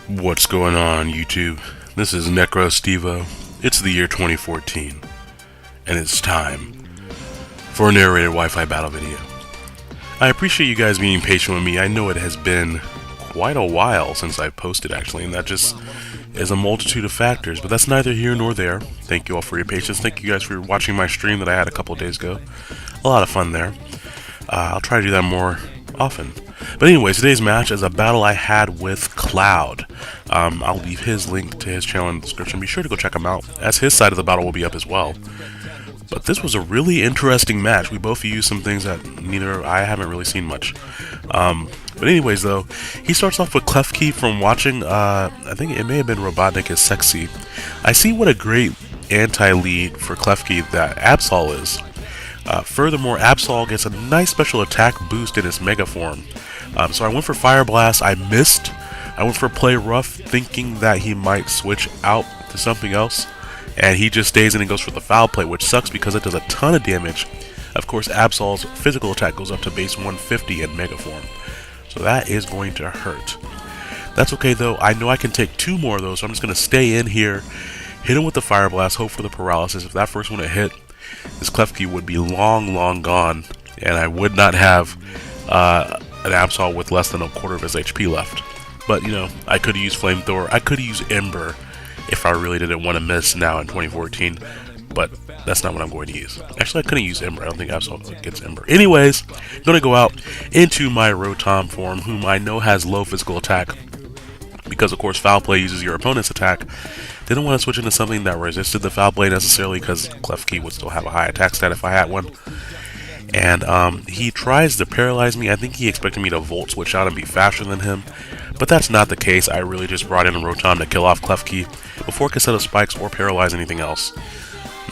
What's going on, YouTube? This is Necrostevo. It's the year 2014, and it's time for a narrated Wi-Fi battle video. I appreciate you guys being patient with me. I know it has been quite a while since I've posted, actually, and that just is a multitude of factors, but that's neither here nor there. Thank you all for your patience. Thank you guys for watching my stream that I had a couple of days ago. A lot of fun there. I'll try to do that more often. But anyways, today's match is a battle I had with Cloud. I'll leave his link to his channel in the description. Be sure to go check him out, as his side of the battle will be up as well. But this was a really interesting match. We both used some things that I haven't really seen much. But anyways, though, he starts off with Klefki from watching, I think it may have been Robotnik is Sexy. I see what a great anti-lead for Klefki that Absol is. Furthermore, Absol gets a nice special attack boost in his Mega form. So I went for Fire Blast, I missed. I went for Play Rough, thinking that he might switch out to something else. And he just stays in and goes for the Foul Play, which sucks because it does a ton of damage. Of course, Absol's physical attack goes up to base 150 in Mega form. So that is going to hurt. That's okay though, I know I can take two more of those, so I'm just going to stay in here, hit him with the Fire Blast, hope for the Paralysis. If that first one hit, this Klefki would be long gone, and I would not have an Absol with less than a quarter of his HP left. But, you know, I could use Flamethrower, I could use Ember if I really didn't want to miss now in 2014, but that's not what I'm going to use. Actually, I couldn't use Ember, I don't think Absol gets Ember. Anyways, I'm going to go out into my Rotom form, whom I know has low physical attack, because of course Foul Play uses your opponent's attack. Didn't want to switch into something that resisted the Foul Play necessarily, because Klefki would still have a high attack stat if I had one. And he tries to paralyze me. I think he expected me to Volt Switch out and be faster than him, but that's not the case. I really just brought in a Rotom to kill off Klefki before it could set up spikes or paralyze anything else.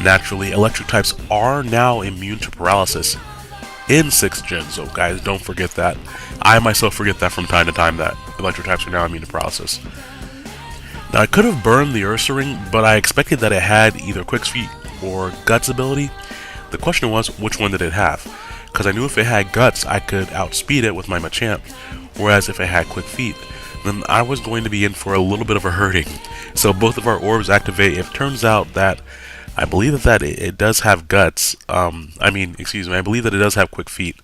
Naturally, electric types are now immune to paralysis in 6th gen, so guys, don't forget that. I myself forget that from time to time, that electric types are now immune to paralysis. Now, I could have burned the Ursaring, but I expected that it had either Quick Feet or Guts ability. The question was, which one did it have? Because I knew if it had Guts, I could outspeed it with my Machamp, whereas if it had Quick Feet, then I was going to be in for a little bit of a hurting. So both of our orbs activate. It turns out that I believe that it does have Guts. I believe that it does have Quick Feet,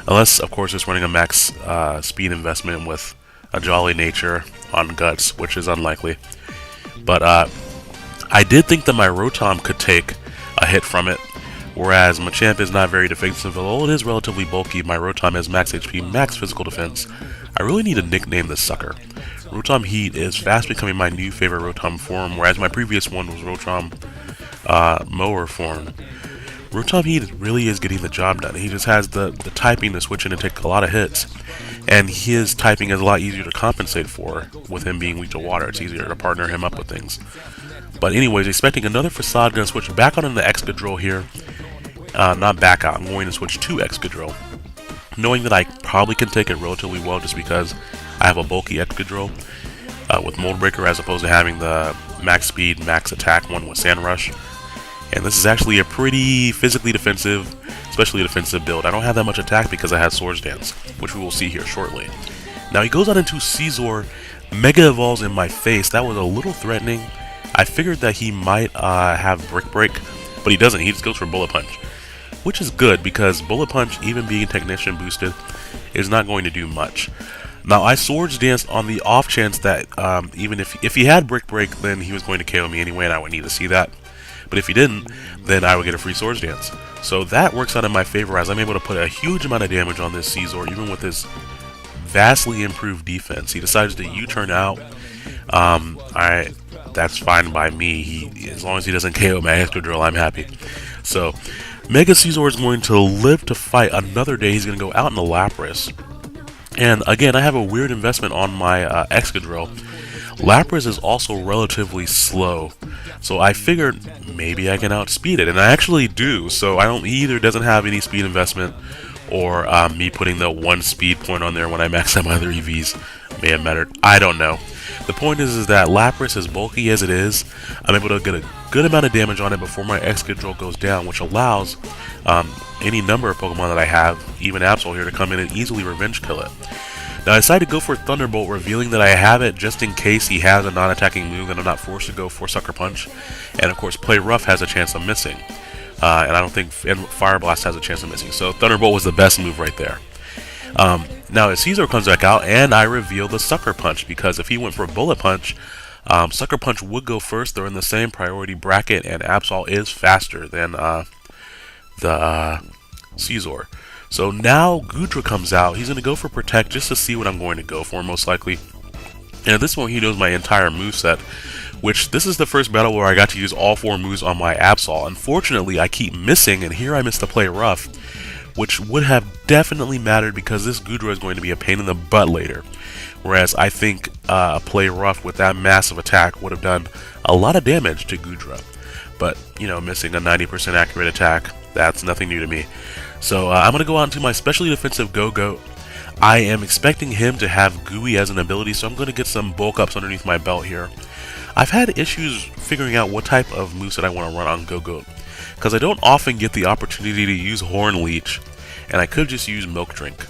unless, of course, it's running a max speed investment with a Jolly Nature on Guts, which is unlikely. But I did think that my Rotom could take a hit from it, whereas Machamp is not very defensive. Although it is relatively bulky, my Rotom has max HP, max physical defense. I really need to nickname this sucker. Rotom Heat is fast becoming my new favorite Rotom form, whereas my previous one was Rotom Mower form. Rotom Heat really is getting the job done. He just has the typing to switch in and take a lot of hits. And his typing is a lot easier to compensate for with him being weak to water. It's easier to partner him up with things. But anyways, expecting another Facade, gonna switch back on into Excadrill here. Not back out, I'm going to switch to Excadrill, knowing that I probably can take it relatively well just because I have a bulky Excadrill with Mold Breaker as opposed to having the max speed, max attack one with Sand Rush. And this is actually a pretty physically defensive, especially defensive build. I don't have that much attack because I have Swords Dance, which we will see here shortly. Now he goes out into Caesar, Mega Evolves in my face. That was a little threatening. I figured that he might have Brick Break, but he doesn't. He just goes for Bullet Punch, which is good because Bullet Punch, even being Technician boosted, is not going to do much. Now I Swords Danced on the off chance that even if he had Brick Break, then he was going to KO me anyway, and I would need to see that. But if he didn't, then I would get a free Swords Dance. So that works out in my favor, as I'm able to put a huge amount of damage on this Caesar, even with his vastly improved defense. He decides to U-turn out. That's fine by me. As long as he doesn't KO my Excadrill, I'm happy. So Mega Caesar is going to live to fight another day. He's going to go out in the Lapras. And again, I have a weird investment on my Excadrill. Lapras is also relatively slow, so I figured maybe I can outspeed it, and I actually do. So he either doesn't have any speed investment, or me putting the one speed point on there when I max out my other EVs may have mattered. I don't know. The point is that Lapras, as bulky as it is, I'm able to get a good amount of damage on it before my Excadrill goes down, which allows any number of Pokemon that I have, even Absol here, to come in and easily revenge kill it. Now I decided to go for Thunderbolt, revealing that I have it just in case he has a non-attacking move and I'm not forced to go for Sucker Punch. And of course, Play Rough has a chance of missing. And I don't think Fire Blast has a chance of missing. So Thunderbolt was the best move right there. Now Caesar comes back out and I reveal the Sucker Punch, because if he went for Bullet Punch, Sucker Punch would go first. They're in the same priority bracket, and Absol is faster than the Caesar. So now Goodra comes out. He's going to go for Protect just to see what I'm going to go for, most likely. And at this point, he knows my entire moveset, which this is the first battle where I got to use all 4 moves on my Absol. Unfortunately, I keep missing, and here I missed the Play Rough, which would have definitely mattered because this Goodra is going to be a pain in the butt later. Whereas I think a Play Rough with that massive attack would have done a lot of damage to Goodra. But, missing a 90% accurate attack, that's nothing new to me. So I'm going to go out into my specially defensive Gogoat. I am expecting him to have Gooey as an ability, so I'm going to get some bulk ups underneath my belt here. I've had issues figuring out what type of moveset I want to run on Gogoat, because I don't often get the opportunity to use Horn Leech, and I could just use Milk Drink.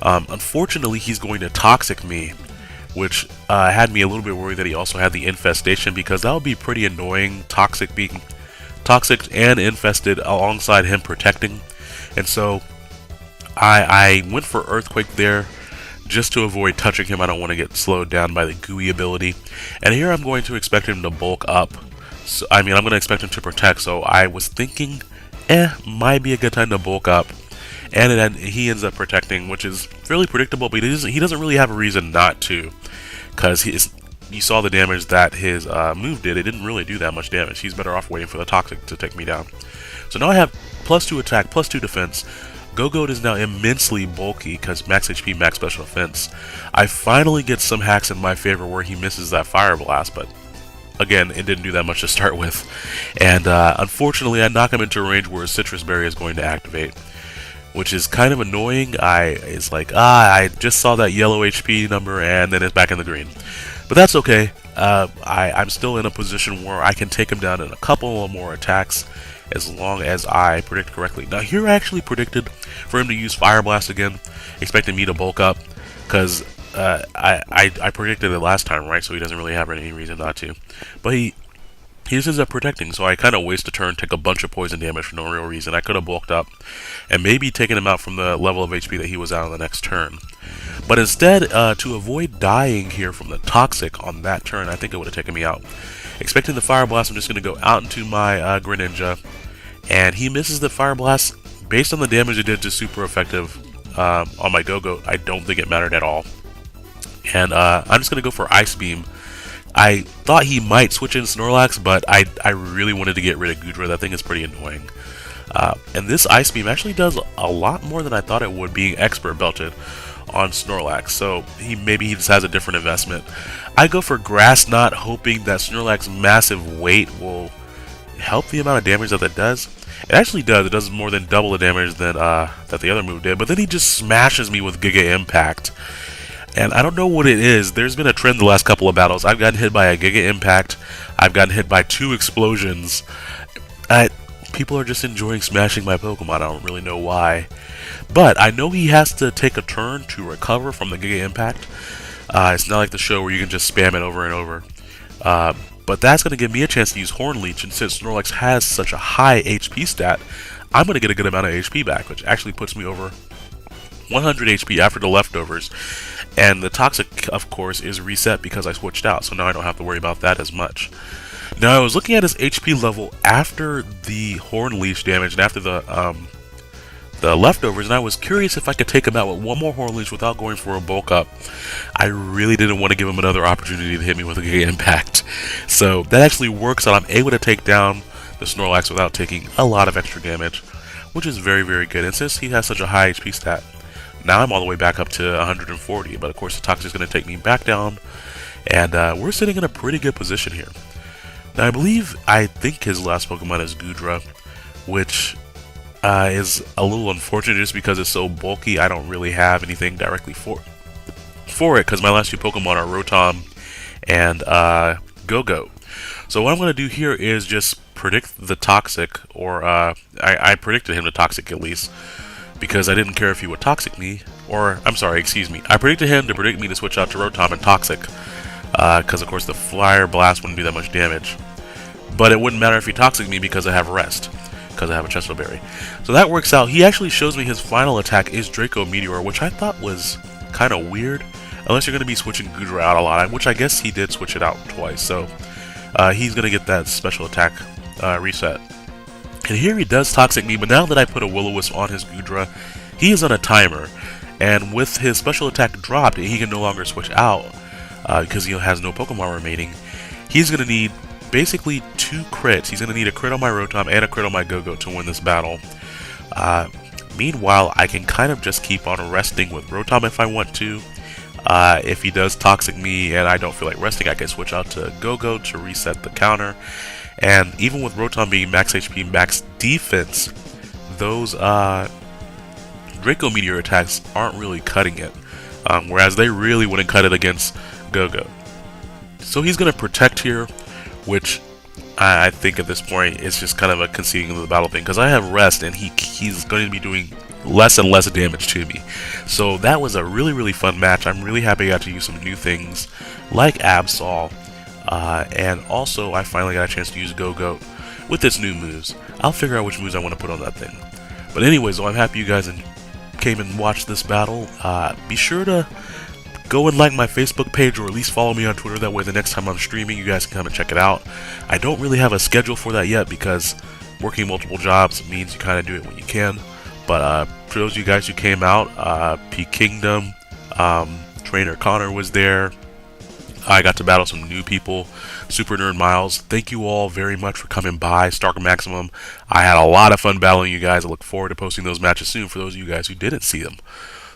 Unfortunately, he's going to Toxic me, which had me a little bit worried that he also had the Infestation, because that would be pretty annoying, Toxic being Toxic and Infested alongside him protecting. And so I went for Earthquake there just to avoid touching him. I don't want to get slowed down by the Gooey ability. And here I'm going to expect him to bulk up. So, I'm going to expect him to protect. So I was thinking, might be a good time to bulk up. And he ends up protecting, which is fairly predictable, but he doesn't really have a reason not to. Because you saw the damage that his move did. It didn't really do that much damage. He's better off waiting for the Toxic to take me down. So now I have +2 attack, +2 defense. Gogoat is now immensely bulky because max HP, max special defense. I finally get some hacks in my favor where he misses that Fire Blast, but again, it didn't do that much to start with. And unfortunately, I knock him into a range where his Citrus Berry is going to activate, which is kind of annoying. It's like, I just saw that yellow HP number and then it's back in the green. But that's okay. I'm still in a position where I can take him down in a couple more attacks, as long as I predict correctly. Now here I actually predicted for him to use Fire Blast again, expecting me to bulk up, because I predicted it last time, right? So he doesn't really have any reason not to. But he just ends up protecting, so I kind of waste a turn, take a bunch of poison damage for no real reason. I could have bulked up and maybe taken him out from the level of HP that he was at on the next turn. But instead, to avoid dying here from the Toxic on that turn, I think it would have taken me out. Expecting the Fire Blast, I'm just going to go out into my Greninja, and he misses the Fire Blast. Based on the damage it did to super effective on my Gogoat, I don't think it mattered at all. And I'm just going to go for Ice Beam. I thought he might switch in Snorlax, but I really wanted to get rid of Goodra. That thing is pretty annoying. And this Ice Beam actually does a lot more than I thought it would, being Expert Belted on Snorlax, so maybe he just has a different investment. I go for Grass Knot, hoping that Snorlax's massive weight will help the amount of damage that does. It actually does. It does more than double the damage that the other move did, but then he just smashes me with Giga Impact. And I don't know what it is. There's been a trend the last couple of battles. I've gotten hit by a Giga Impact. I've gotten hit by 2 explosions. People are just enjoying smashing my Pokemon. I don't really know why. But I know he has to take a turn to recover from the Giga Impact. It's not like the show where you can just spam it over and over. But that's going to give me a chance to use Horn Leech, and since Snorlax has such a high HP stat, I'm going to get a good amount of HP back, which actually puts me over 100 HP after the leftovers. And the Toxic, of course, is reset because I switched out, so now I don't have to worry about that as much. Now, I was looking at his HP level after the Horn Leech damage and after the leftovers, and I was curious if I could take him out with one more Horn Leech without going for a bulk up. I really didn't want to give him another opportunity to hit me with a Giga Impact. So that actually works out. I'm able to take down the Snorlax without taking a lot of extra damage. which is very, very good. And since he has such a high HP stat, now I'm all the way back up to 140, but of course the Toxic is going to take me back down, and we're sitting in a pretty good position here. Now I think his last Pokemon is Goodra, which is a little unfortunate just because it's so bulky. I don't really have anything directly for it, because my last two Pokemon are Rotom and Gogoat. So what I'm going to do here is just predict the Toxic, or I predicted him to Toxic at least, because I didn't care if he would Toxic me, or, I'm sorry, excuse me, I predicted him to predict me to switch out to Rotom and Toxic, because of course the Flyer Blast wouldn't do that much damage. But it wouldn't matter if he Toxic me because I have Rest, because I have a Chesto Berry. So that works out. He actually shows me his final attack is Draco Meteor, which I thought was kind of weird, unless you're going to be switching Goodra out a lot, which I guess he did switch it out twice, so he's going to get that special attack reset. And here he does Toxic me, but now that I put a Will-O-Wisp on his Goodra, he is on a timer, and with his special attack dropped, he can no longer switch out, because he has no Pokemon remaining. He's going to need basically 2 crits. He's going to need a crit on my Rotom and a crit on my Gogoat to win this battle. Meanwhile, I can kind of just keep on resting with Rotom if I want to. If he does Toxic me and I don't feel like resting, I can switch out to Gogoat to reset the counter. And even with Rotom being max HP, max defense, those Draco Meteor attacks aren't really cutting it. Whereas they really wouldn't cut it against Gogoat. So he's going to protect here, which I think at this point is just kind of a conceding of the battle thing, because I have Rest and he's going to be doing less and less damage to me. So that was a really, really fun match. I'm really happy I got to use some new things like Absol, and also I finally got a chance to use Gogoat with its new moves. I'll figure out which moves I want to put on that thing. But anyways, I'm happy you guys came and watched this battle. Be sure to go and like my Facebook page, or at least follow me on Twitter. That way the next time I'm streaming, you guys can come and check it out. I don't really have a schedule for that yet, because working multiple jobs means you kind of do it when you can. But for those of you guys who came out, P Kingdom, Trainer Connor was there. I got to battle some new people, Super Nerd Miles. Thank you all very much for coming by. Stark Maximum. I had a lot of fun battling you guys. I look forward to posting those matches soon for those of you guys who didn't see them.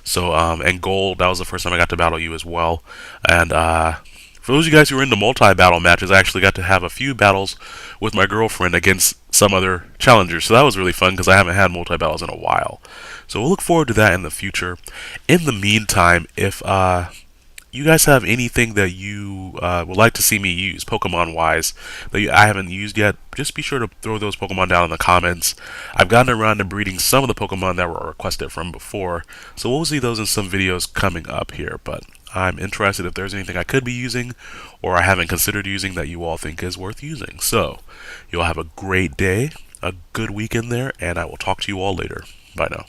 So, and Gold, that was the first time I got to battle you as well. And for those of you guys who are into multi-battle matches, I actually got to have a few battles with my girlfriend against some other challengers. So that was really fun, because I haven't had multi-battles in a while. So we'll look forward to that in the future. In the meantime, if you guys have anything that you would like to see me use, Pokemon-wise, that I haven't used yet, just be sure to throw those Pokemon down in the comments. I've gotten around to breeding some of the Pokemon that were requested from before, so we'll see those in some videos coming up here, but I'm interested if there's anything I could be using, or I haven't considered using, that you all think is worth using. So, you all have a great day, a good weekend there, and I will talk to you all later. Bye now.